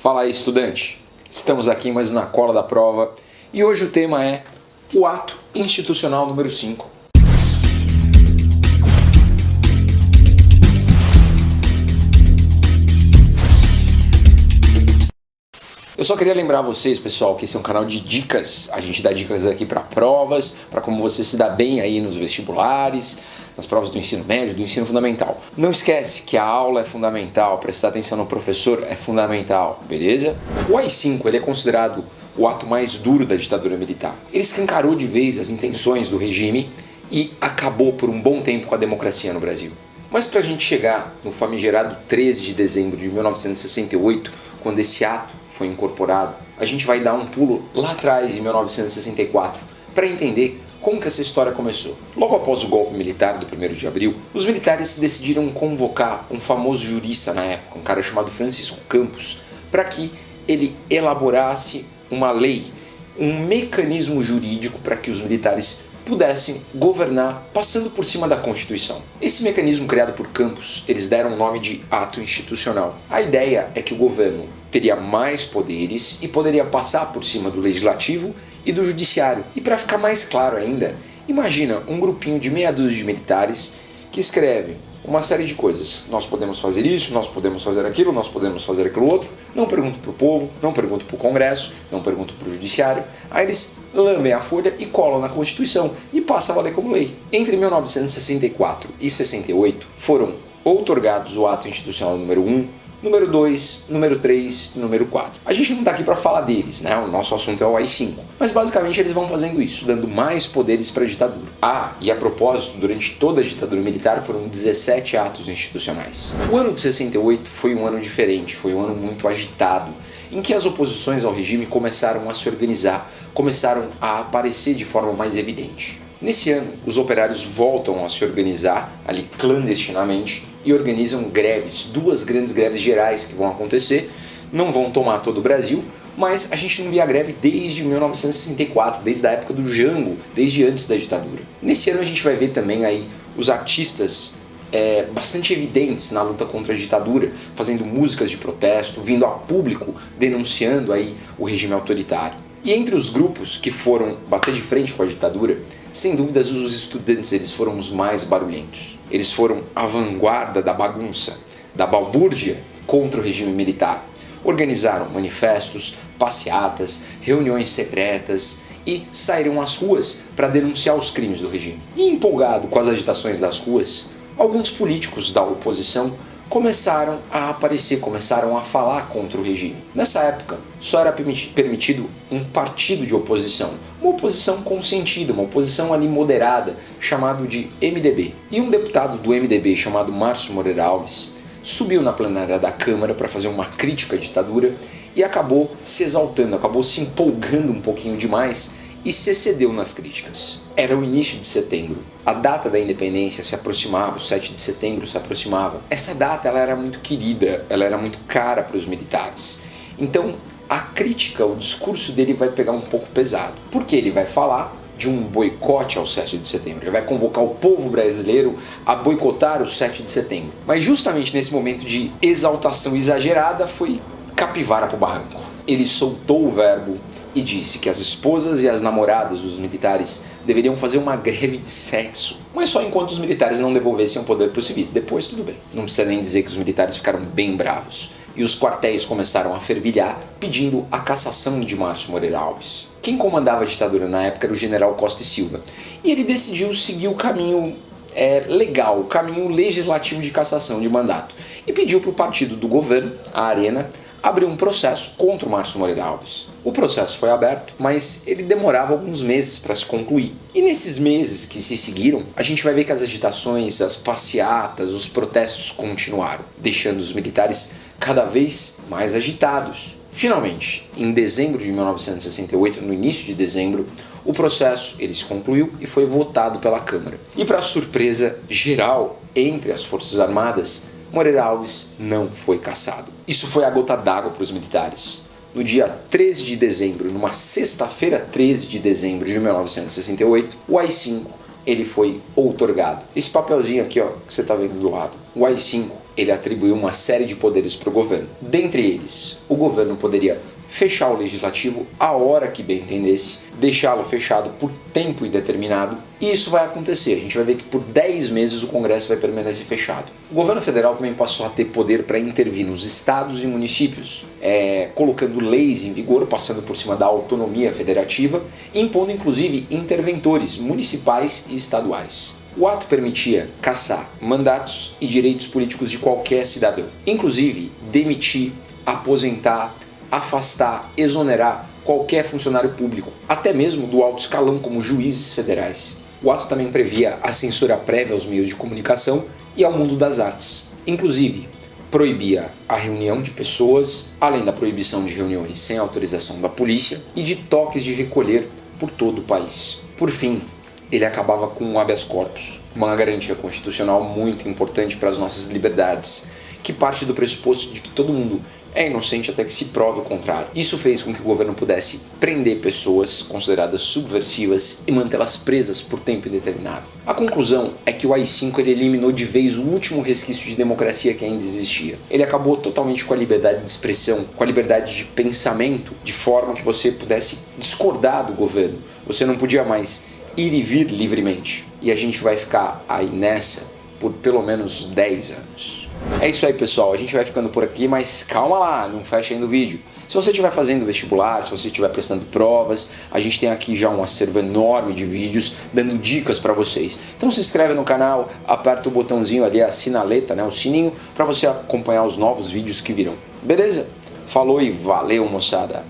Fala aí, estudante! Estamos aqui mais na cola da prova e hoje o tema é o ato institucional número 5. Eu só queria lembrar vocês, pessoal, que esse é um canal de dicas. A gente dá dicas aqui para provas, para como você se dá bem aí nos vestibulares, nas provas do ensino médio, do ensino fundamental. Não esquece que a aula é fundamental, prestar atenção no professor é fundamental, beleza? O AI-5 ele é considerado o ato mais duro da ditadura militar. Ele escancarou de vez as intenções do regime e acabou por um bom tempo com a democracia no Brasil. Mas para a gente chegar no famigerado 13 de dezembro de 1968, quando esse ato foi incorporado, a gente vai dar um pulo lá atrás, em 1964, para entender como que essa história começou. Logo após o golpe militar do 1º de abril, os militares decidiram convocar um famoso jurista na época, um cara chamado Francisco Campos, para que ele elaborasse uma lei, um mecanismo jurídico para que os militares pudessem governar passando por cima da Constituição. Esse mecanismo criado por Campos, eles deram o nome de ato institucional. A ideia é que o governo teria mais poderes e poderia passar por cima do legislativo e do judiciário. E para ficar mais claro ainda, imagina um grupinho de meia dúzia de militares que escreve uma série de coisas. Nós podemos fazer isso, nós podemos fazer aquilo, nós podemos fazer aquilo outro. Não pergunto para o povo, não pergunto para o Congresso, não pergunto para o Judiciário. Aí eles lambem a folha e colam na Constituição e passa a valer como lei. Entre 1964 e 68 foram outorgados o ato institucional número 1, número 2, número 3 e número 4. A gente não está aqui para falar deles, né? O nosso assunto é o AI-5. Mas basicamente eles vão fazendo isso, dando mais poderes para a ditadura. E a propósito, durante toda a ditadura militar foram 17 atos institucionais. O ano de 68 foi um ano diferente, foi um ano muito agitado, em que as oposições ao regime começaram a se organizar, começaram a aparecer de forma mais evidente. Nesse ano, os operários voltam a se organizar ali clandestinamente e organizam greves, 2 grandes greves gerais que vão acontecer, não vão tomar todo o Brasil, mas a gente não via greve desde 1964, desde a época do Jango, desde antes da ditadura. Nesse ano a gente vai ver também aí os artistas bastante evidentes na luta contra a ditadura, fazendo músicas de protesto, vindo a público denunciando aí o regime autoritário. E entre os grupos que foram bater de frente com a ditadura, sem dúvidas os estudantes eles foram os mais barulhentos. Eles foram a vanguarda da bagunça, da balbúrdia contra o regime militar. Organizaram manifestos, passeatas, reuniões secretas e saíram às ruas para denunciar os crimes do regime. E empolgado com as agitações das ruas, alguns políticos da oposição começaram a aparecer, começaram a falar contra o regime. Nessa época, só era permitido um partido de oposição, uma oposição consentida, uma oposição ali moderada, chamado de MDB. E um deputado do MDB chamado Márcio Moreira Alves subiu na plenária da Câmara para fazer uma crítica à ditadura e acabou se exaltando, acabou se empolgando um pouquinho demais e se excedeu nas críticas. Era o início de setembro. A data da independência se aproximava, o 7 de setembro se aproximava. Essa data ela era muito querida, ela era muito cara para os militares. Então, a crítica, o discurso dele vai pegar um pouco pesado. Porque ele vai falar de um boicote ao 7 de setembro. Ele vai convocar o povo brasileiro a boicotar o 7 de setembro. Mas justamente nesse momento de exaltação exagerada foi capivara pro barranco. Ele soltou o verbo e disse que as esposas e as namoradas dos militares deveriam fazer uma greve de sexo, mas só enquanto os militares não devolvessem o poder para os civis. Depois tudo bem. Não precisa nem dizer que os militares ficaram bem bravos. E os quartéis começaram a fervilhar, pedindo a cassação de Márcio Moreira Alves. Quem comandava a ditadura na época era o general Costa e Silva. E ele decidiu seguir o caminho legal, o caminho legislativo de cassação de mandato. E pediu para o partido do governo, a Arena, abrir um processo contra o Márcio Moreira Alves. O processo foi aberto, mas ele demorava alguns meses para se concluir. E nesses meses que se seguiram, a gente vai ver que as agitações, as passeatas, os protestos continuaram, deixando os militares cada vez mais agitados. Finalmente, em dezembro de 1968, no início de dezembro, o processo ele se concluiu e foi votado pela Câmara. E para surpresa geral entre as Forças Armadas, Moreira Alves não foi cassado. Isso foi a gota d'água para os militares. No dia 13 de dezembro, numa sexta-feira 13 de dezembro de 1968, o AI-5 ele foi outorgado. Esse papelzinho aqui, ó, que você está vendo do lado. O AI-5 ele atribuiu uma série de poderes para o governo. Dentre eles, o governo poderia fechar o legislativo a hora que bem entendesse, deixá-lo fechado por tempo indeterminado, e isso vai acontecer. A gente vai ver que por 10 meses o Congresso vai permanecer fechado. O governo federal também passou a ter poder para intervir nos estados e municípios, colocando leis em vigor, passando por cima da autonomia federativa, impondo inclusive interventores municipais e estaduais. O ato permitia cassar mandatos e direitos políticos de qualquer cidadão, inclusive demitir, aposentar, afastar, exonerar qualquer funcionário público, até mesmo do alto escalão, como juízes federais. O ato também previa a censura prévia aos meios de comunicação e ao mundo das artes. Inclusive, proibia a reunião de pessoas, além da proibição de reuniões sem autorização da polícia e de toques de recolher por todo o país. Por fim, ele acabava com o habeas corpus, uma garantia constitucional muito importante para as nossas liberdades, que parte do pressuposto de que todo mundo é inocente até que se prove o contrário. Isso fez com que o governo pudesse prender pessoas consideradas subversivas e mantê-las presas por tempo indeterminado. A conclusão é que o AI-5 ele eliminou de vez o último resquício de democracia que ainda existia. Ele acabou totalmente com a liberdade de expressão, com a liberdade de pensamento, de forma que você pudesse discordar do governo. Você não podia mais ir e vir livremente. E a gente vai ficar aí nessa por pelo menos 10 anos. É isso aí, pessoal, a gente vai ficando por aqui, mas calma lá, não fecha ainda o vídeo. Se você estiver fazendo vestibular, se você estiver prestando provas, a gente tem aqui já um acervo enorme de vídeos dando dicas para vocês. Então se inscreve no canal, aperta o botãozinho ali, a sinaleta, o sininho, para você acompanhar os novos vídeos que virão. Beleza? Falou e valeu, moçada!